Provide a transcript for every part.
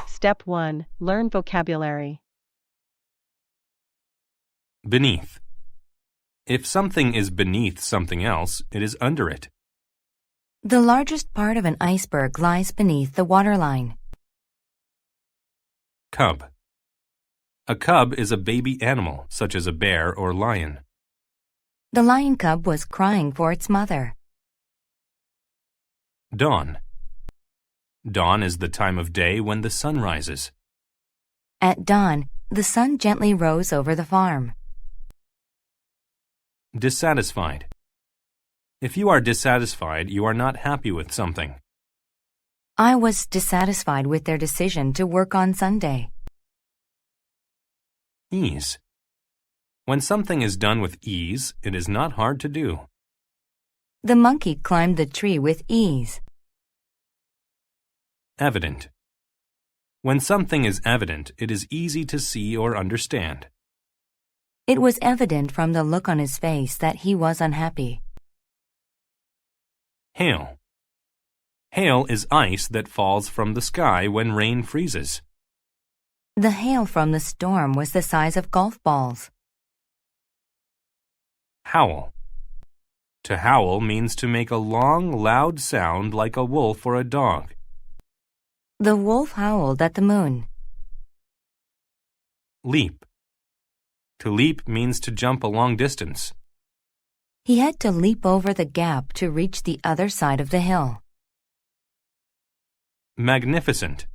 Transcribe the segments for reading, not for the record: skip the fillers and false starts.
Step 1. Learn vocabulary. Beneath. If something is beneath something else, it is under it. The largest part of an iceberg lies beneath the waterline. Cub. A cub is a baby animal, such as a bear or lion. The lion cub was crying for its mother. Dawn. Dawn is the time of day when the sun rises. At dawn, the sun gently rose over the farm. Dissatisfied. If you are dissatisfied, you are not happy with something. I was dissatisfied with their decision to work on Sunday. Ease. When something is done with ease, it is not hard to do. The monkey climbed the tree with ease. Evident. When something is evident, it is easy to see or understand. It was evident from the look on his face that he was unhappy. Hail. Hail is ice that falls from the sky when rain freezes. The hail from the storm was the size of golf balls. Howl. To howl means to make a long, loud sound like a wolf or a dog. The wolf howled at the moon. Leap. To leap means to jump a long distance. He had to leap over the gap to reach the other side of the hill. Magnificent.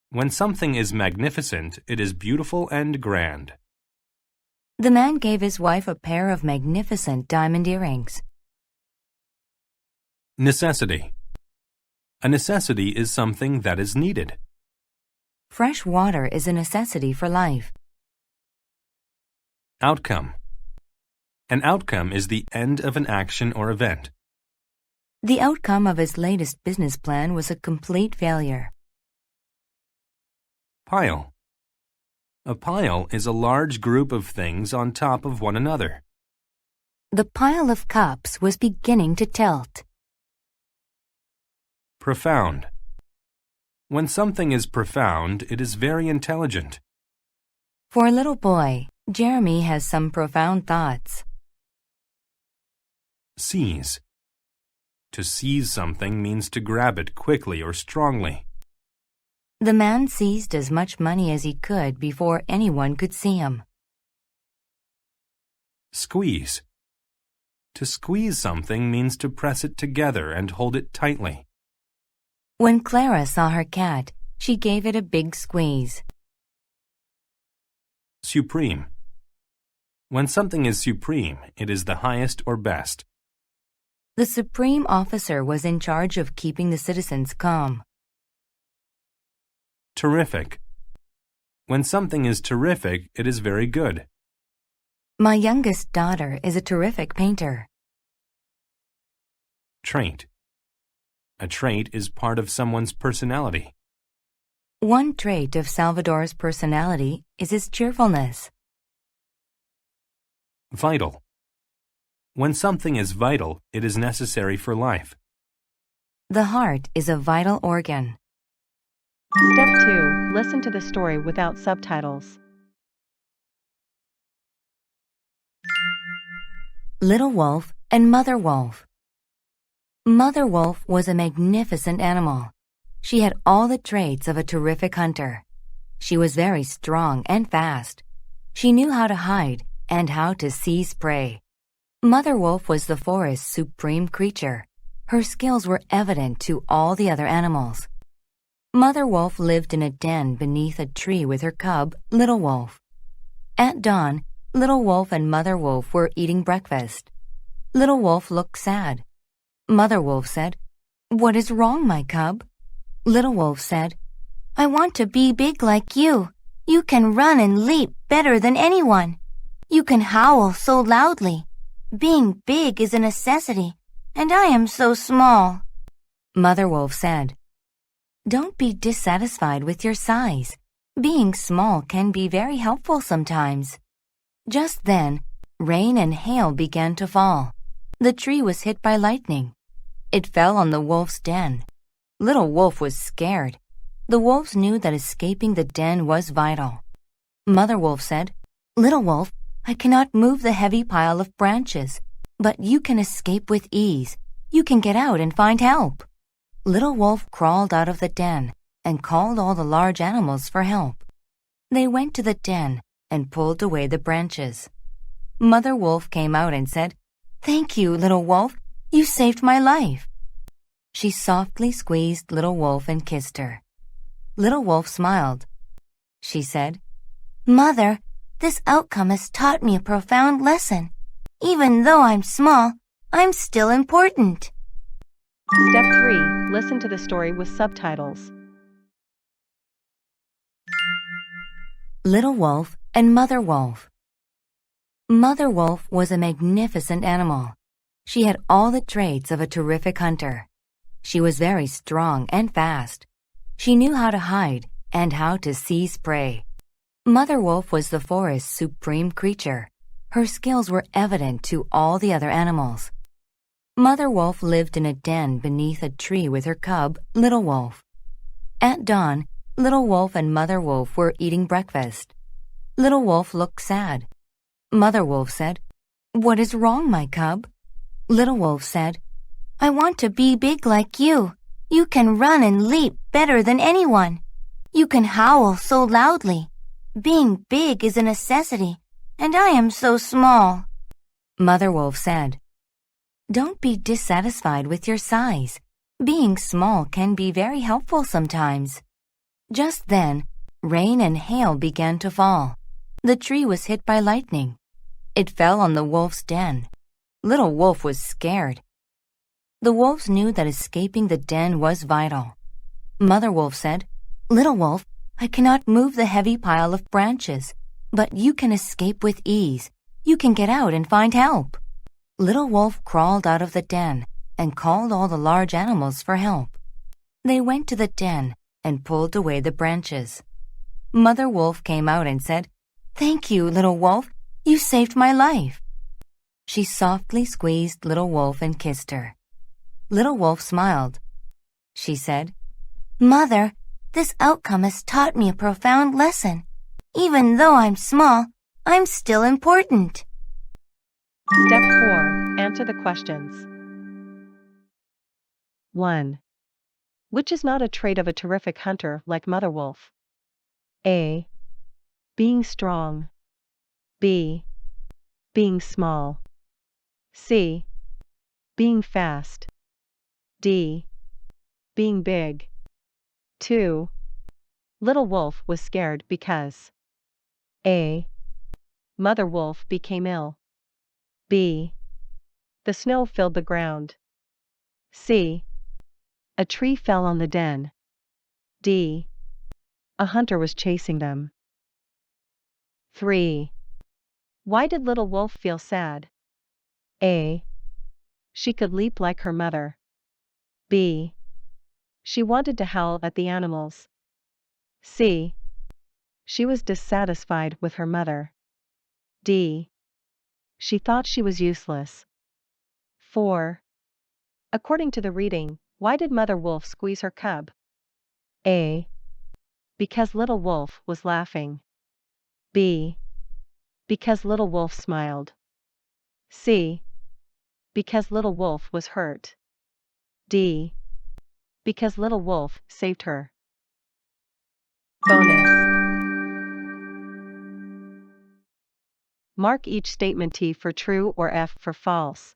When something is magnificent, it is beautiful and grand. The man gave his wife a pair of magnificent diamond earrings. Necessity. A necessity is something that is needed. Fresh water is a necessity for life. Outcome. An outcome is the end of an action or event. The outcome of his latest business plan was a complete failure. Pile. A pile is a large group of things on top of one another. The pile of cups was beginning to tilt. Profound. When something is profound, it is very intelligent. For a little boy, Jeremy has some profound thoughts. Seize. To seize something means to grab it quickly or strongly. The man seized as much money as he could before anyone could see him. Squeeze. To squeeze something means to press it together and hold it tightly. When Clara saw her cat, she gave it a big squeeze. Supreme. When something is supreme, it is the highest or best. The supreme officer was in charge of keeping the citizens calm. Terrific. When something is terrific, it is very good. My youngest daughter is a terrific painter. Trait. A trait is part of someone's personality. One trait of Salvador's personality is his cheerfulness. Vital. When something is vital, it is necessary for life. The heart is a vital organ. Step 2. Listen to the story without subtitles. Little Wolf and Mother Wolf. Mother Wolf was a magnificent animal. She had all the traits of a terrific hunter. She was very strong and fast. She knew how to hide and how to seize prey. Mother Wolf was the forest's supreme creature. Her skills were evident to all the other animals. Mother Wolf lived in a den beneath a tree with her cub, Little Wolf. At dawn, Little Wolf and Mother Wolf were eating breakfast. Little Wolf looked sad. Mother Wolf said, "What is wrong, my cub?" Little Wolf said, "I want to be big like you. You can run and leap better than anyone. You can howl so loudly. Being big is a necessity, and I am so small." Mother Wolf said, "Don't be dissatisfied with your size. Being small can be very helpful sometimes." Just then, rain and hail began to fall. The tree was hit by lightning. It fell on the wolf's den. Little Wolf was scared. The wolves knew that escaping the den was vital. Mother Wolf said, "Little Wolf, I cannot move the heavy pile of branches, but you can escape with ease. You can get out and find help." Little Wolf crawled out of the den and called all the large animals for help. They went to the den and pulled away the branches. Mother Wolf came out and said, "Thank you, Little Wolf. You saved my life." She softly squeezed Little Wolf and kissed her. Little Wolf smiled. She said, "Mother, this outcome has taught me a profound lesson. Even though I'm small, I'm still important." Step 3. Listen to the story with subtitles. Little Wolf and Mother Wolf. Mother Wolf was a magnificent animal. She had all the traits of a terrific hunter. She was very strong and fast. She knew how to hide and how to seize prey. Mother Wolf was the forest's supreme creature. Her skills were evident to all the other animals. Mother Wolf lived in a den beneath a tree with her cub, Little Wolf. At dawn, Little Wolf and Mother Wolf were eating breakfast. Little Wolf looked sad. Mother Wolf said, "What is wrong, my cub?" Little Wolf said, "I want to be big like you. You can run and leap better than anyone. You can howl so loudly. Being big is a necessity, and I am so small." Mother Wolf said, "Don't be dissatisfied with your size. Being small can be very helpful sometimes." Just then, rain and hail began to fall. The tree was hit by lightning. It fell on the wolf's den. Little Wolf was scared. The wolves knew that escaping the den was vital. Mother Wolf said, "Little Wolf, I cannot move the heavy pile of branches, but you can escape with ease. You can get out and find help." Little Wolf crawled out of the den and called all the large animals for help. They went to the den and pulled away the branches. Mother Wolf came out and said, "Thank you, Little Wolf. You saved my life." She softly squeezed Little Wolf and kissed her. Little Wolf smiled. She said, "Mother, this outcome has taught me a profound lesson. Even though I'm small, I'm still important." Step 4. Answer the questions. 1. Which is not a trait of a terrific hunter like Mother Wolf? A. Being strong. B. Being small. C. Being fast. D. Being big. 2. Little Wolf was scared because A. Mother Wolf became ill. B. The snow filled the ground. C. A tree fell on the den. D. A hunter was chasing them. 3. Why did Little Wolf feel sad? A. She could leap like her mother. B. She wanted to howl at the animals. C. She was dissatisfied with her mother. D. She thought she was useless. 4. According to the reading, why did Mother Wolf squeeze her cub? A. Because Little Wolf was laughing. B. Because Little Wolf smiled. C. Because Little Wolf was hurt. D. Because Little Wolf saved her. Bonus. Mark each statement T for true or F for false.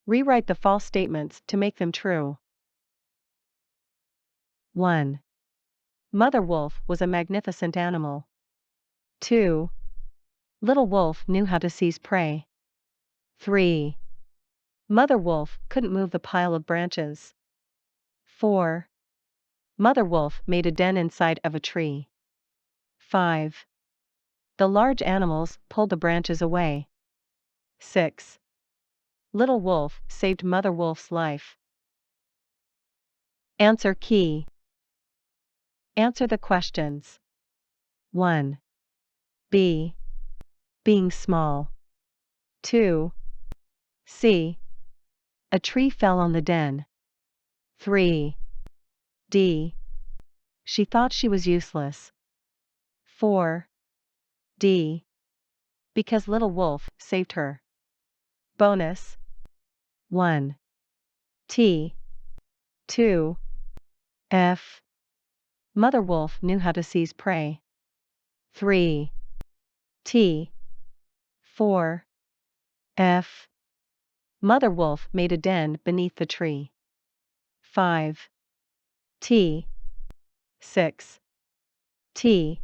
Rewrite the false statements to make them true. 1. Mother Wolf was a magnificent animal. 2. Little Wolf knew how to seize prey. 3. Mother Wolf couldn't move the pile of branches. 4. Mother Wolf made a den inside of a tree. 5. The large animals pulled the branches away. 6. Little Wolf saved Mother Wolf's life. Answer key. Answer the questions. 1. B. Being small. 2. C. A tree fell on the den. 3. D. She thought she was useless. 4. D. Because little wolf saved her. Bonus. 1. T. 2. F. Mother wolf knew how to seize prey. 3. T. 4. F. Mother wolf made a den beneath the tree. 5. T. 6. T.